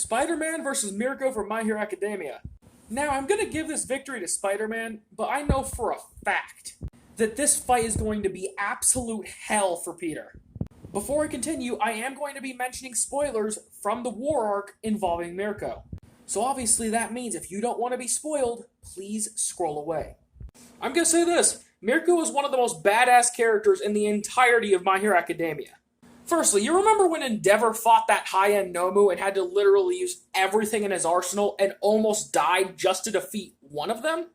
Spider-Man versus Mirko from My Hero Academia. Now, I'm going to give this victory to Spider-Man, but I know for a fact that this fight is going to be absolute hell for Peter. Before I continue, I am going to be mentioning spoilers from the war arc involving Mirko. So obviously that means if you don't want to be spoiled, please scroll away. I'm going to say this, Mirko is one of the most badass characters in the entirety of My Hero Academia. Firstly, you remember when Endeavor fought that high-end Nomu and had to literally use everything in his arsenal and almost died just to defeat one of them?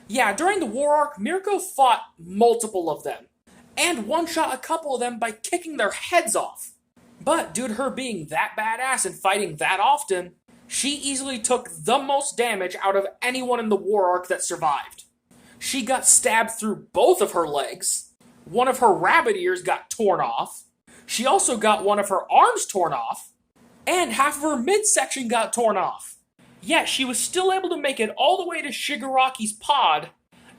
Yeah, during the war arc, Mirko fought multiple of them, and one-shot a couple of them by kicking their heads off. But due to her being that badass and fighting that often, she easily took the most damage out of anyone in the war arc that survived. She got stabbed through both of her legs, one of her rabbit ears got torn off, she also got one of her arms torn off, and half of her midsection got torn off. Yet she was still able to make it all the way to Shigaraki's pod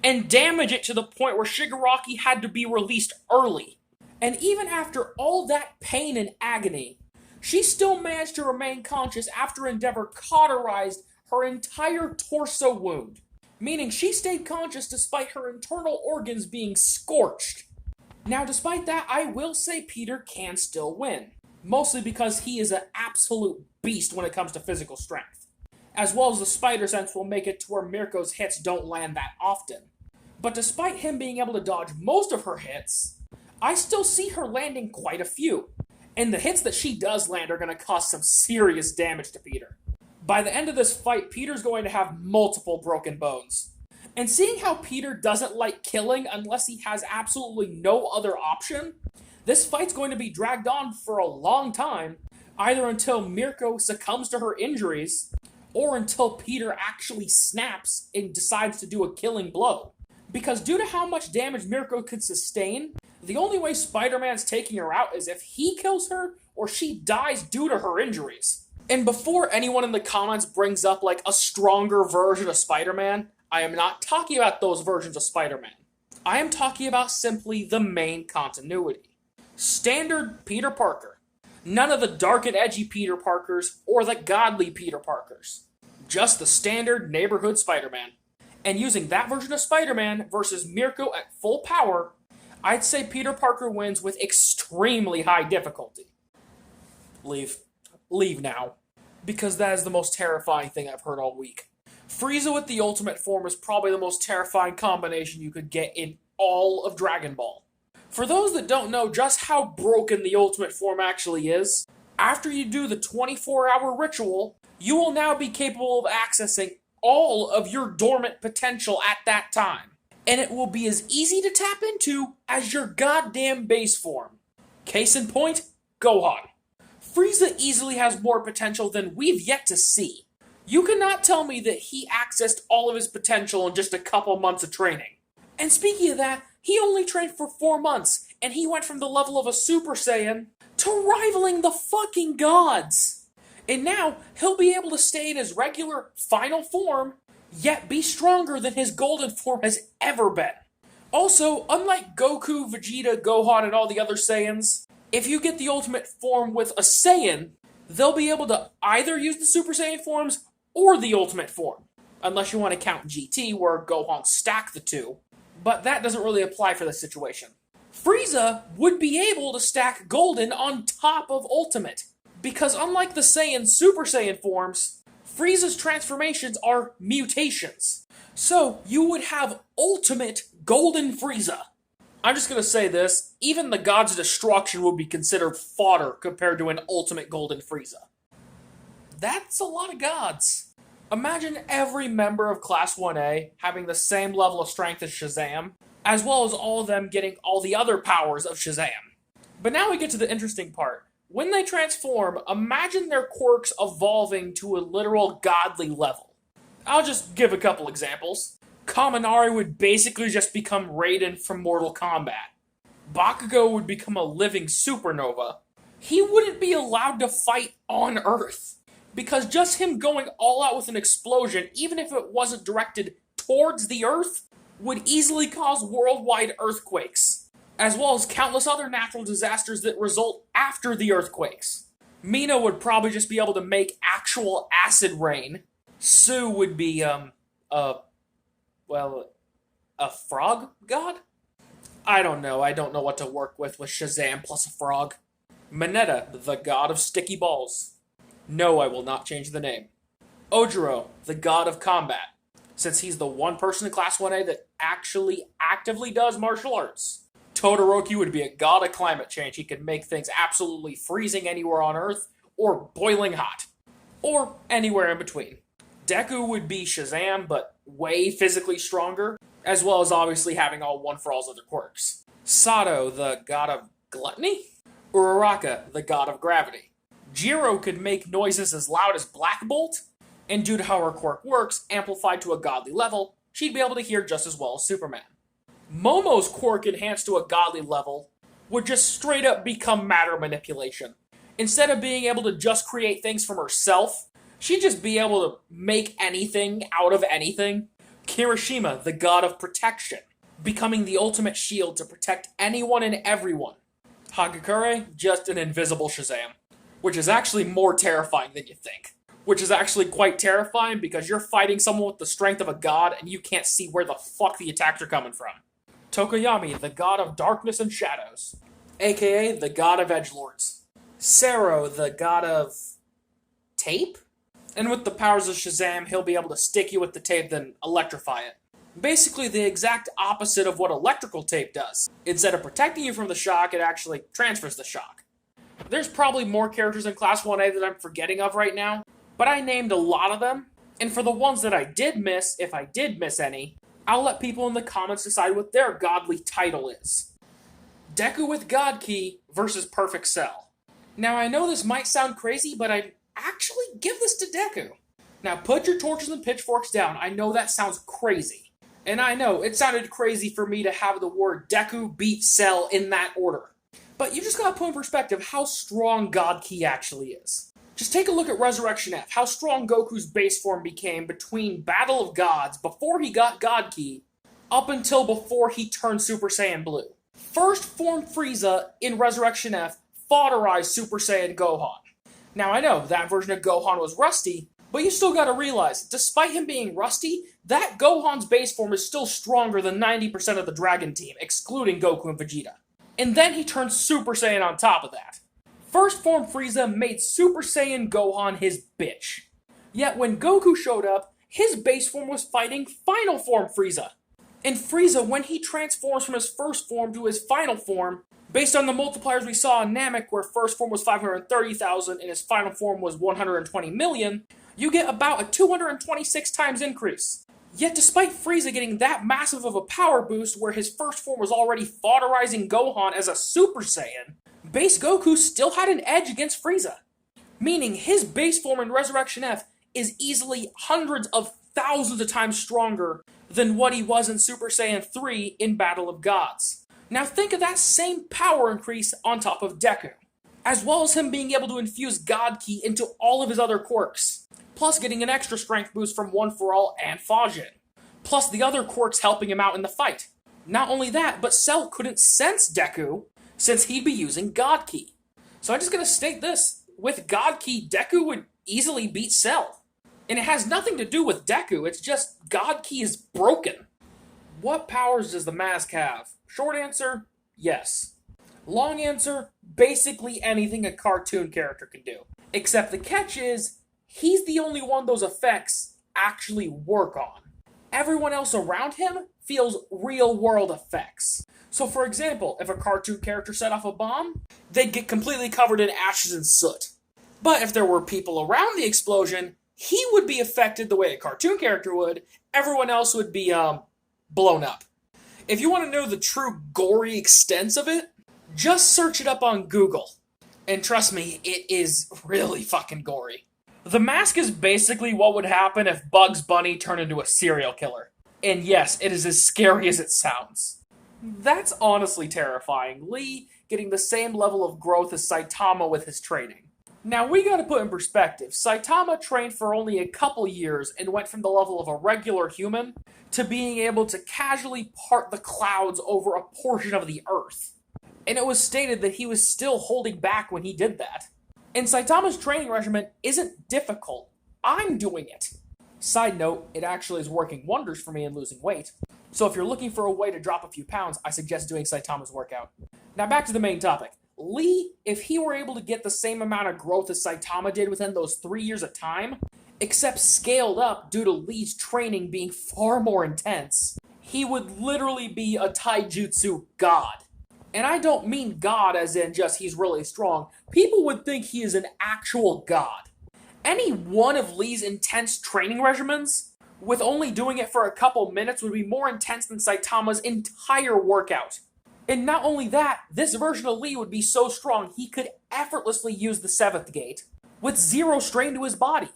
and damage it to the point where Shigaraki had to be released early. And even after all that pain and agony, she still managed to remain conscious after Endeavor cauterized her entire torso wound, meaning she stayed conscious despite her internal organs being scorched. Now, despite that, I will say Peter can still win, mostly because he is an absolute beast when it comes to physical strength, as well as the spider sense will make it to where Mirko's hits don't land that often. But despite him being able to dodge most of her hits, I still see her landing quite a few, and the hits that she does land are going to cause some serious damage to Peter. By the end of this fight, Peter's going to have multiple broken bones. And seeing how Peter doesn't like killing unless he has absolutely no other option, this fight's going to be dragged on for a long time, either until Mirko succumbs to her injuries, or until Peter actually snaps and decides to do a killing blow. Because due to how much damage Mirko could sustain, the only way Spider-Man's taking her out is if he kills her or she dies due to her injuries. And before anyone in the comments brings up like a stronger version of Spider-Man, I am not talking about those versions of Spider-Man. I am talking about simply the main continuity. Standard Peter Parker. None of the dark and edgy Peter Parkers or the godly Peter Parkers. Just the standard neighborhood Spider-Man. And using that version of Spider-Man versus Mirko at full power, I'd say Peter Parker wins with extremely high difficulty. Leave now. Because that is the most terrifying thing I've heard all week. Frieza with the ultimate form is probably the most terrifying combination you could get in all of Dragon Ball. For those that don't know just how broken the ultimate form actually is, after you do the 24-hour ritual, you will now be capable of accessing all of your dormant potential at that time. And it will be as easy to tap into as your goddamn base form. Case in point, Gohan. Frieza easily has more potential than we've yet to see. You cannot tell me that he accessed all of his potential in just a couple months of training. And speaking of that, he only trained for 4 months, and he went from the level of a Super Saiyan to rivaling the fucking gods. And now, he'll be able to stay in his regular final form, yet be stronger than his golden form has ever been. Also, unlike Goku, Vegeta, Gohan, and all the other Saiyans, if you get the ultimate form with a Saiyan, they'll be able to either use the Super Saiyan forms or the ultimate form. Unless you want to count GT, where Gohan stacked the two. But that doesn't really apply for this situation. Frieza would be able to stack Golden on top of Ultimate. Because unlike the Saiyan Super Saiyan forms, Frieza's transformations are mutations. So, you would have Ultimate Golden Frieza. I'm just going to say this, even the Gods of Destruction would be considered fodder compared to an Ultimate Golden Frieza. That's a lot of gods. Imagine every member of Class 1A having the same level of strength as Shazam, as well as all of them getting all the other powers of Shazam. But now we get to the interesting part. When they transform, imagine their quirks evolving to a literal godly level. I'll just give a couple examples. Kaminari would basically just become Raiden from Mortal Kombat. Bakugo would become a living supernova. He wouldn't be allowed to fight on Earth. Because just him going all out with an explosion, even if it wasn't directed towards the Earth, would easily cause worldwide earthquakes, as well as countless other natural disasters that result after the earthquakes. Mina would probably just be able to make actual acid rain. Sue would be, well, a frog god? I don't know. I don't know what to work with Shazam plus a frog. Mineta, the god of sticky balls. No, I will not change the name. Ojiro, the god of combat, since he's the one person in Class 1A that actually actively does martial arts. Todoroki would be a god of climate change. He could make things absolutely freezing anywhere on Earth, or boiling hot. Or anywhere in between. Deku would be Shazam, but way physically stronger, as well as obviously having all One For All's other quirks. Sato, the god of gluttony? Uraraka, the god of gravity. Jiro could make noises as loud as Black Bolt, and due to how her quirk works, amplified to a godly level, she'd be able to hear just as well as Superman. Momo's quirk enhanced to a godly level would just straight up become matter manipulation. Instead of being able to just create things from herself, she'd just be able to make anything out of anything. Kirishima, the god of protection, becoming the ultimate shield to protect anyone and everyone. Hagakure, just an invisible Shazam, which is actually more terrifying than you think. Which is actually quite terrifying because you're fighting someone with the strength of a god and you can't see where the fuck the attacks are coming from. Tokoyami, the god of darkness and shadows, aka the god of edgelords. Sero, the god of tape? And with the powers of Shazam, he'll be able to stick you with the tape, then electrify it. Basically the exact opposite of what electrical tape does. Instead of protecting you from the shock, it actually transfers the shock. There's probably more characters in Class 1A that I'm forgetting of right now, but I named a lot of them, and for the ones that I did miss, if I did miss any, I'll let people in the comments decide what their godly title is. Deku with God Key versus Perfect Cell. Now I know this might sound crazy, but I'd actually give this to Deku. Now put your torches and pitchforks down. I know that sounds crazy. And I know it sounded crazy for me to have the word Deku beat Cell in that order. But you just gotta put in perspective how strong God Key actually is. Just take a look at Resurrection F, how strong Goku's base form became between Battle of Gods, before he got God Key, up until before he turned Super Saiyan Blue. First form Frieza in Resurrection F fodderized Super Saiyan Gohan. Now I know, that version of Gohan was rusty, but you still gotta realize, despite him being rusty, that Gohan's base form is still stronger than 90% of the Dragon Team, excluding Goku and Vegeta. And then he turned Super Saiyan on top of that. First form Frieza made Super Saiyan Gohan his bitch. Yet when Goku showed up, his base form was fighting Final Form Frieza. And Frieza, when he transforms from his first form to his final form, based on the multipliers we saw in Namek, where first form was 530,000 and his final form was 120 million, you get about a 226 times increase. Yet despite Frieza getting that massive of a power boost where his first form was already fodderizing Gohan as a Super Saiyan, base Goku still had an edge against Frieza. Meaning his base form in Resurrection F is easily hundreds of thousands of times stronger than what he was in Super Saiyan 3 in Battle of Gods. Now think of that same power increase on top of Deku, as well as him being able to infuse God Key into all of his other quirks, plus getting an extra strength boost from One For All and Fajin, plus the other quirks helping him out in the fight. Not only that, but Cell couldn't sense Deku, since he'd be using God Key. So I'm just gonna state this, with God Key, Deku would easily beat Cell. And it has nothing to do with Deku, it's just God Key is broken. What powers does the mask have? Short answer, yes. Long answer, basically anything a cartoon character can do. Except the catch is, he's the only one those effects actually work on. Everyone else around him feels real world effects. So for example, if a cartoon character set off a bomb, they'd get completely covered in ashes and soot. But if there were people around the explosion, he would be affected the way a cartoon character would, everyone else would be, blown up. If you want to know the true gory extents of it, just search it up on Google. And trust me, it is really fucking gory. The mask is basically what would happen if Bugs Bunny turned into a serial killer. And yes, it is as scary as it sounds. That's honestly terrifying. Lee getting the same level of growth as Saitama with his training. Now we gotta put in perspective, Saitama trained for only a couple years and went from the level of a regular human to being able to casually part the clouds over a portion of the earth. And it was stated that he was still holding back when he did that. And Saitama's training regimen isn't difficult. I'm doing it. Side note, it actually is working wonders for me in losing weight. So if you're looking for a way to drop a few pounds, I suggest doing Saitama's workout. Now back to the main topic. Lee, if he were able to get the same amount of growth as Saitama did within those 3 years of time, except scaled up due to Lee's training being far more intense, he would literally be a taijutsu god. And I don't mean god as in just he's really strong. People would think he is an actual god. Any one of Lee's intense training regimens, with only doing it for a couple minutes, would be more intense than Saitama's entire workout. And not only that, this version of Lee would be so strong he could effortlessly use the 7th gate, with 0 strain to his body.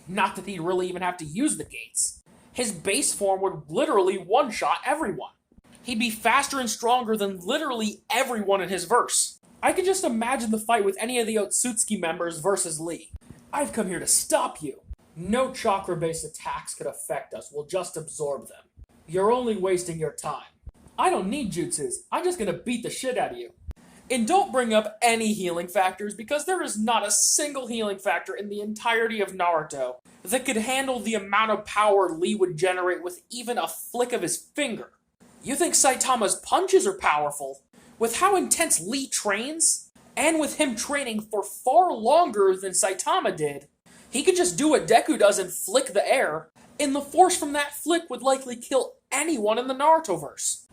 Not that he'd really even have to use the gates. His base form would literally one-shot everyone. He'd be faster and stronger than literally everyone in his verse. I could just imagine the fight with any of the Otsutsuki members versus Lee. I've come here to stop you. No chakra-based attacks could affect us, we'll just absorb them. You're only wasting your time. I don't need jutsus, I'm just gonna beat the shit out of you. And don't bring up any healing factors, because there is not a single healing factor in the entirety of Naruto that could handle the amount of power Lee would generate with even a flick of his finger. You think Saitama's punches are powerful? With how intense Lee trains, and with him training for far longer than Saitama did, he could just do what Deku does and flick the air, and the force from that flick would likely kill anyone in the Naruto-verse.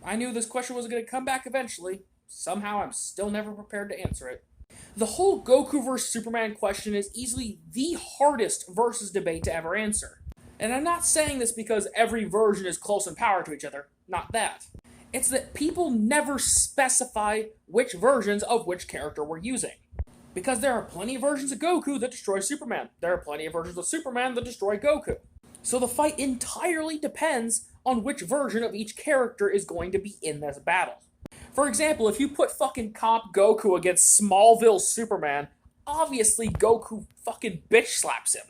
I knew this question was going to come back eventually. Somehow I'm still never prepared to answer it. The whole Goku vs. Superman question is easily the hardest versus debate to ever answer. And I'm not saying this because every version is close in power to each other. Not that. It's that people never specify which versions of which character we're using. Because there are plenty of versions of Goku that destroy Superman. There are plenty of versions of Superman that destroy Goku. So the fight entirely depends on which version of each character is going to be in this battle. For example, if you put fucking Comp Goku against Smallville Superman, obviously Goku fucking bitch slaps him.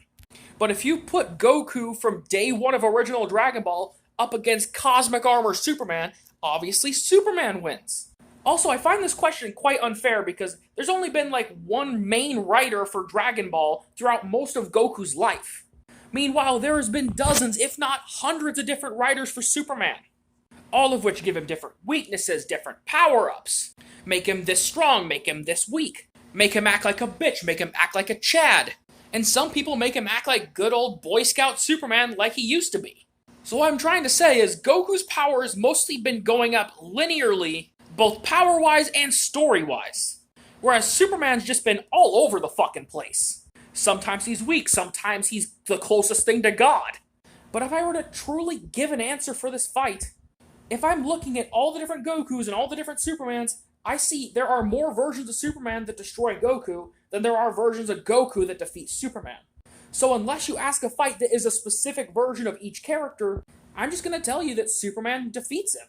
But if you put Goku from day 1 of original Dragon Ball up against Cosmic Armor Superman, obviously Superman wins. Also, I find this question quite unfair because there's only been like one main writer for Dragon Ball throughout most of Goku's life. Meanwhile, there has been dozens, if not hundreds of different writers for Superman. All of which give him different weaknesses, different power-ups. Make him this strong, make him this weak. Make him act like a bitch, make him act like a Chad. And some people make him act like good old Boy Scout Superman like he used to be. So what I'm trying to say is Goku's power has mostly been going up linearly, both power-wise and story-wise. Whereas Superman's just been all over the fucking place. Sometimes he's weak, sometimes he's the closest thing to God. But if I were to truly give an answer for this fight, if I'm looking at all the different Gokus and all the different Supermans, I see there are more versions of Superman that destroy Goku than there are versions of Goku that defeat Superman. So unless you ask a fight that is a specific version of each character, I'm just going to tell you that Superman defeats him.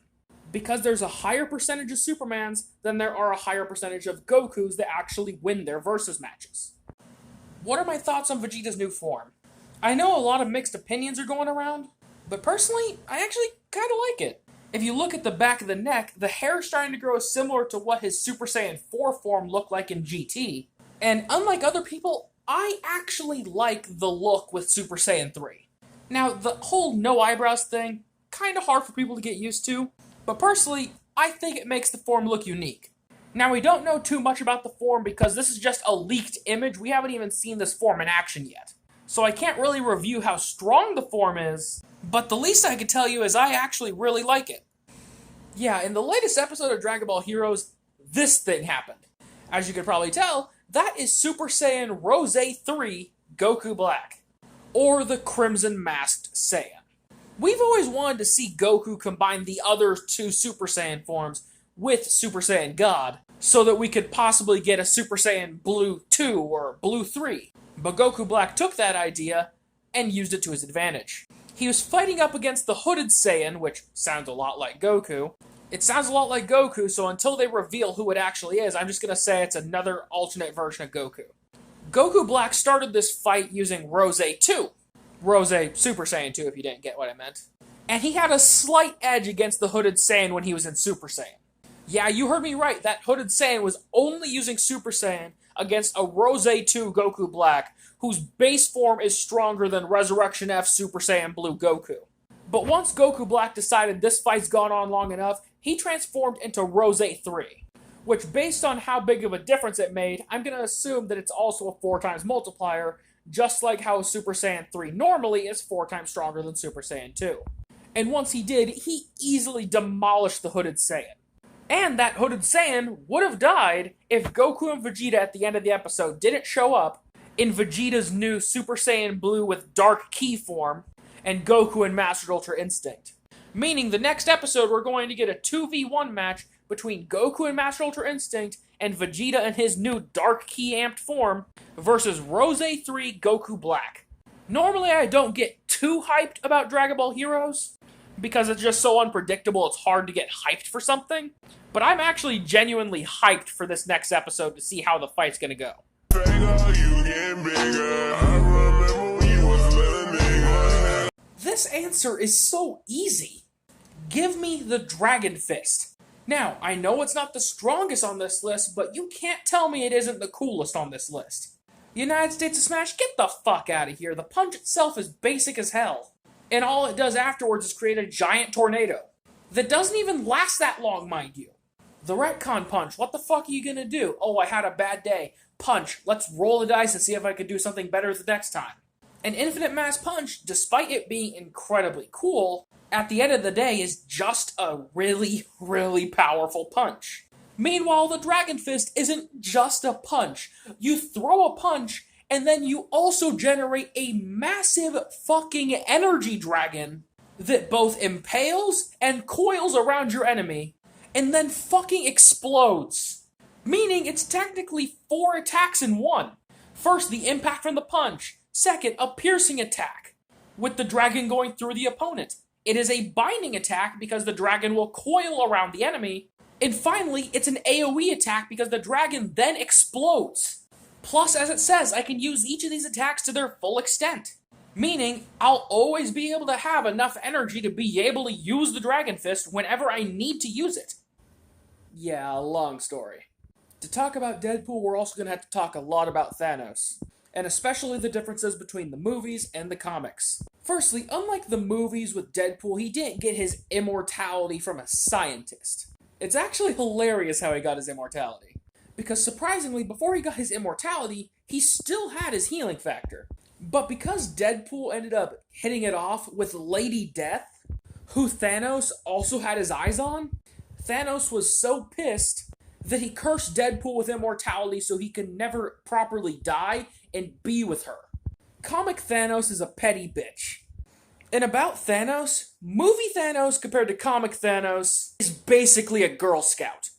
Because there's a higher percentage of Supermans than there are a higher percentage of Gokus that actually win their versus matches. What are my thoughts on Vegeta's new form? I know a lot of mixed opinions are going around, but personally, I actually kind of like it. If you look at the back of the neck, the hair is starting to grow similar to what his Super Saiyan 4 form looked like in GT. And unlike other people, I actually like the look with Super Saiyan 3. Now, the whole no eyebrows thing, kind of hard for people to get used to, but personally, I think it makes the form look unique. Now, we don't know too much about the form because this is just a leaked image. We haven't even seen this form in action yet. So I can't really review how strong the form is, but the least I can tell you is I actually really like it. Yeah, in the latest episode of Dragon Ball Heroes, this thing happened. As you can probably tell, that is Super Saiyan Rose 3 Goku Black, or the Crimson Masked Saiyan. We've always wanted to see Goku combine the other 2 Super Saiyan forms with Super Saiyan God, so that we could possibly get a Super Saiyan Blue 2 or Blue 3. But Goku Black took that idea and used it to his advantage. He was fighting up against the Hooded Saiyan, which sounds a lot like Goku. It sounds a lot like Goku, so until they reveal who it actually is, I'm just going to say it's another alternate version of Goku. Goku Black started this fight using Rose 2. Rose Super Saiyan 2, if you didn't get what I meant. And he had a slight edge against the Hooded Saiyan when he was in Super Saiyan. Yeah, you heard me right, that Hooded Saiyan was only using Super Saiyan against a Rose 2 Goku Black, whose base form is stronger than Resurrection F Super Saiyan Blue Goku. But once Goku Black decided this fight's gone on long enough, he transformed into Rose 3. Which, based on how big of a difference it made, I'm going to assume that it's also a 4 times multiplier, just like how Super Saiyan 3 normally is 4 times stronger than Super Saiyan 2. And once he did, he easily demolished the Hooded Saiyan. And that Hooded Saiyan would have died if Goku and Vegeta at the end of the episode didn't show up in Vegeta's new Super Saiyan Blue with Dark Ki form, and Goku and Mastered Ultra Instinct. Meaning the next episode we're going to get a 2v1 match between Goku and Master Ultra Instinct and Vegeta in his new Dark Ki amped form versus Rose 3 Goku Black. Normally I don't get too hyped about Dragon Ball Heroes, because it's just so unpredictable it's hard to get hyped for something, but I'm actually genuinely hyped for this next episode to see how the fight's gonna go. This answer is so easy. Give me the Dragon Fist. Now, I know it's not the strongest on this list, but you can't tell me it isn't the coolest on this list. United States of Smash, get the fuck out of here. The punch itself is basic as hell. And all it does afterwards is create a giant tornado. That doesn't even last that long, mind you. The retcon punch, what the fuck are you gonna do? Oh, I had a bad day. Punch, let's roll the dice and see if I could do something better the next time. An Infinite Mass Punch, despite it being incredibly cool, at the end of the day is just a really, really powerful punch. Meanwhile, the Dragon Fist isn't just a punch. You throw a punch, and then you also generate a massive fucking energy dragon that both impales and coils around your enemy, and then fucking explodes. Meaning it's technically 4 attacks in one. First, the impact from the punch. Second, a piercing attack, with the dragon going through the opponent. It is a binding attack because the dragon will coil around the enemy. And finally, it's an AoE attack because the dragon then explodes. Plus, as it says, I can use each of these attacks to their full extent. Meaning, I'll always be able to have enough energy to be able to use the Dragon Fist whenever I need to use it. Yeah, long story. To talk about Deadpool, we're also going to have to talk a lot about Thanos, and especially the differences between the movies and the comics. Firstly, unlike the movies with Deadpool, he didn't get his immortality from a scientist. It's actually hilarious how he got his immortality. Because surprisingly, before he got his immortality, he still had his healing factor. But because Deadpool ended up hitting it off with Lady Death, who Thanos also had his eyes on, Thanos was so pissed that he cursed Deadpool with immortality so he could never properly die and be with her. Comic Thanos is a petty bitch. And about Thanos, movie Thanos compared to comic Thanos is basically a Girl Scout.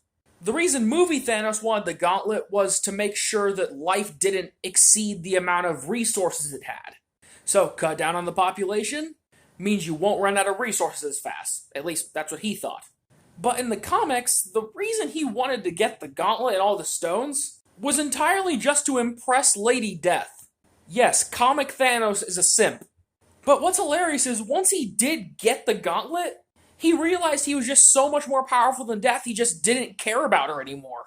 The reason movie Thanos wanted the gauntlet was to make sure that life didn't exceed the amount of resources it had. So, cut down on the population means you won't run out of resources as fast. At least, that's what he thought. But in the comics, the reason he wanted to get the gauntlet and all the stones was entirely just to impress Lady Death. Yes, comic Thanos is a simp. But what's hilarious is once he did get the gauntlet, he realized he was just so much more powerful than Death, he just didn't care about her anymore.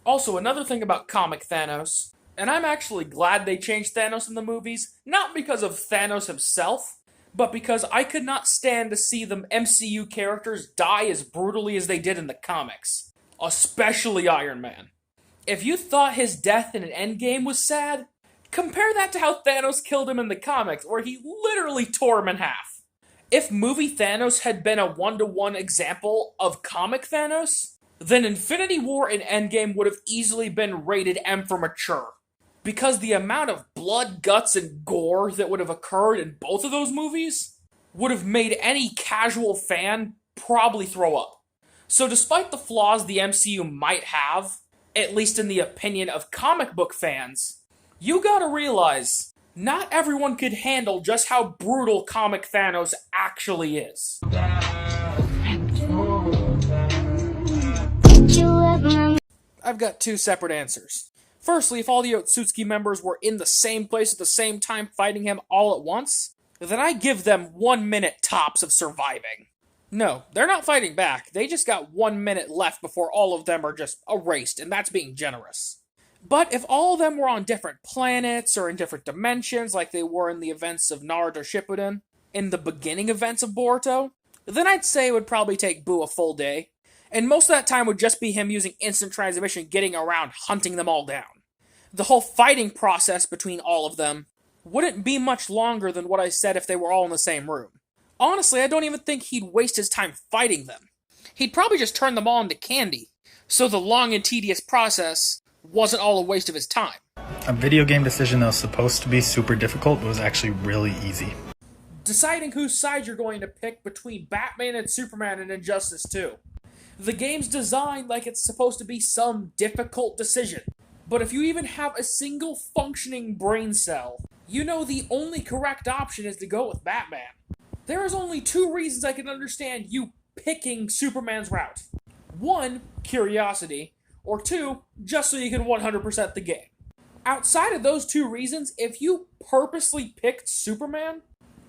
Also, another thing about comic Thanos, and I'm actually glad they changed Thanos in the movies, not because of Thanos himself, but because I could not stand to see the MCU characters die as brutally as they did in the comics. Especially Iron Man. If you thought his death in an Endgame was sad, compare that to how Thanos killed him in the comics, where he literally tore him in half. If movie Thanos had been a one-to-one example of comic Thanos, then Infinity War and Endgame would have easily been rated M for mature. Because the amount of blood, guts, and gore that would have occurred in both of those movies would have made any casual fan probably throw up. So despite the flaws the MCU might have, at least in the opinion of comic book fans, you gotta realize, not everyone could handle just how brutal comic Thanos actually is. I've got two separate answers. Firstly, if all the Otsutsuki members were in the same place at the same time fighting him all at once, then I give them 1 minute tops of surviving. No, they're not fighting back, they just got 1 minute left before all of them are just erased, and that's being generous. But if all of them were on different planets or in different dimensions, like they were in the events of Naruto Shippuden, in the beginning events of Boruto, then I'd say it would probably take Boo a full day, and most of that time would just be him using instant transmission, getting around, hunting them all down. The whole fighting process between all of them wouldn't be much longer than what I said if they were all in the same room. Honestly, I don't even think he'd waste his time fighting them. He'd probably just turn them all into candy, so the long and tedious process wasn't all a waste of his time. A video game decision that was supposed to be super difficult was actually really easy. Deciding whose side you're going to pick between Batman and Superman in Injustice 2. The game's designed like it's supposed to be some difficult decision. But if you even have a single functioning brain cell, you know the only correct option is to go with Batman. There is only 2 reasons I can understand you picking Superman's route. 1, curiosity, or 2, just so you can 100% the game. Outside of those 2 reasons, if you purposely picked Superman,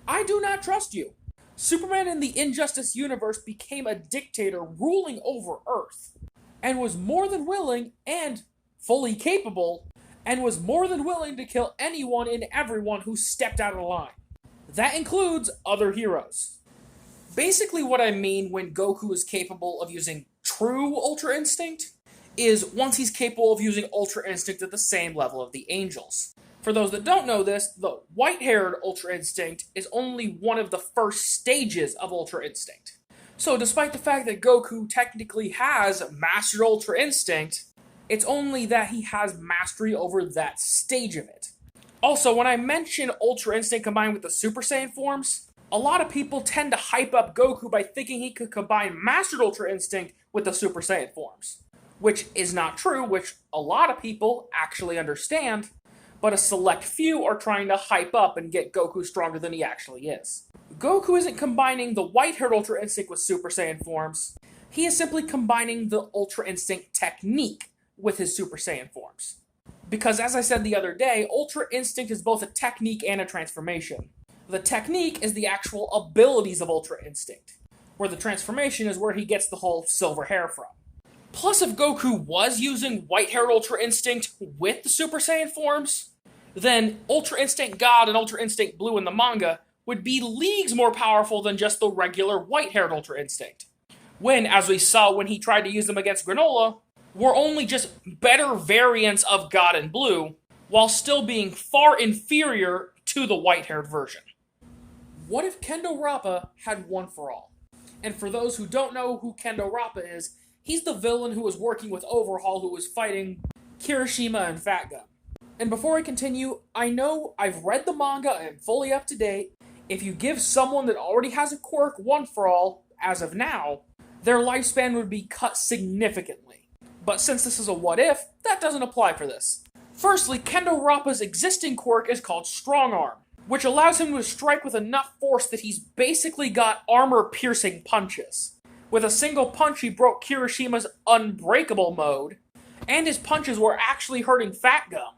I do not trust you. Superman in the Injustice universe became a dictator ruling over Earth, and was more than willing and fully capable, and was more than willing to kill anyone and everyone who stepped out of line. That includes other heroes. Basically what I mean when Goku is capable of using true Ultra Instinct is once he's capable of using Ultra Instinct at the same level of the Angels. For those that don't know this, the white-haired Ultra Instinct is only one of the first stages of Ultra Instinct. So despite the fact that Goku technically has mastered Ultra Instinct, it's only that he has mastery over that stage of it. Also, when I mention Ultra Instinct combined with the Super Saiyan forms, a lot of people tend to hype up Goku by thinking he could combine mastered Ultra Instinct with the Super Saiyan forms. Which is not true, which a lot of people actually understand, but a select few are trying to hype up and get Goku stronger than he actually is. Goku isn't combining the white-haired Ultra Instinct with Super Saiyan forms, he is simply combining the Ultra Instinct technique with his Super Saiyan forms. Because as I said the other day, Ultra Instinct is both a technique and a transformation. The technique is the actual abilities of Ultra Instinct, where the transformation is where he gets the whole silver hair from. Plus, if Goku was using white-haired Ultra Instinct with the Super Saiyan forms, then Ultra Instinct God and Ultra Instinct Blue in the manga would be leagues more powerful than just the regular white-haired Ultra Instinct. When, as we saw when he tried to use them against Granola, were only just better variants of God and Blue, while still being far inferior to the white-haired version. What if Kendo Rappa had One for All? And for those who don't know who Kendo Rappa is, he's the villain who was working with Overhaul who was fighting Kirishima and Fat Gum. And before I continue, I know I've read the manga and am fully up to date. If you give someone that already has a quirk One for All, as of now, their lifespan would be cut significantly. But since this is a what if, that doesn't apply for this. Firstly, Kendo Rappa's existing quirk is called Strong Arm, which allows him to strike with enough force that he's basically got armor-piercing punches. With a single punch, he broke Kirishima's Unbreakable mode, and his punches were actually hurting Fat Gum,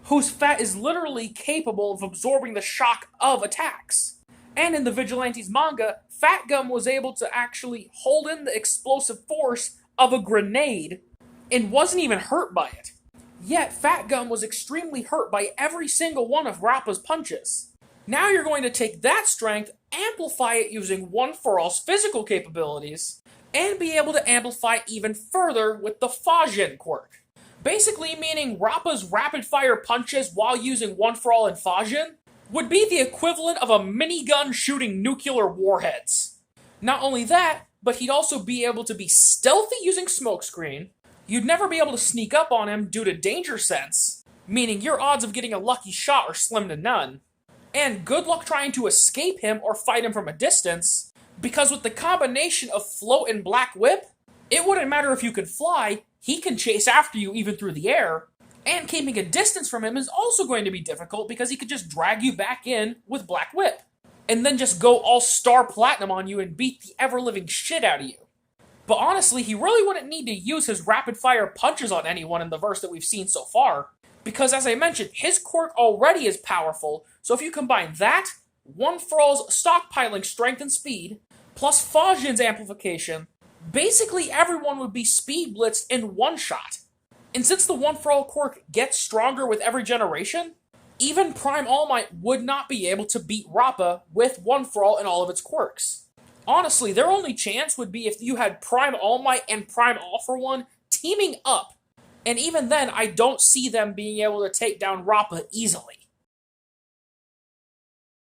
whose fat is literally capable of absorbing the shock of attacks. And in the Vigilantes manga, Fat Gum was able to actually hold in the explosive force of a grenade and wasn't even hurt by it. Yet Fat Gum was extremely hurt by every single one of Rappa's punches. Now you're going to take that strength, amplify it using One for All's physical capabilities, and be able to amplify even further with the Fajin quirk. Basically meaning Rappa's rapid-fire punches while using One for All and Fajin would be the equivalent of a minigun shooting nuclear warheads. Not only that, but he'd also be able to be stealthy using Smokescreen. You'd never be able to sneak up on him due to danger sense, meaning your odds of getting a lucky shot are slim to none. And good luck trying to escape him or fight him from a distance, because with the combination of Float and Black Whip, it wouldn't matter if you could fly, he can chase after you even through the air, and keeping a distance from him is also going to be difficult because he could just drag you back in with Black Whip, and then just go all Star Platinum on you and beat the ever-living shit out of you. But honestly, he really wouldn't need to use his rapid-fire punches on anyone in the verse that we've seen so far, because as I mentioned, his quirk already is powerful, so if you combine that, One for All's stockpiling strength and speed, plus Fajin's amplification, basically everyone would be speed blitzed in one shot. And since the One for All quirk gets stronger with every generation, even Prime All Might would not be able to beat Rappa with One for All and all of its quirks. Honestly, their only chance would be if you had Prime All Might and Prime All for One teaming up. And even then, I don't see them being able to take down Rappa easily.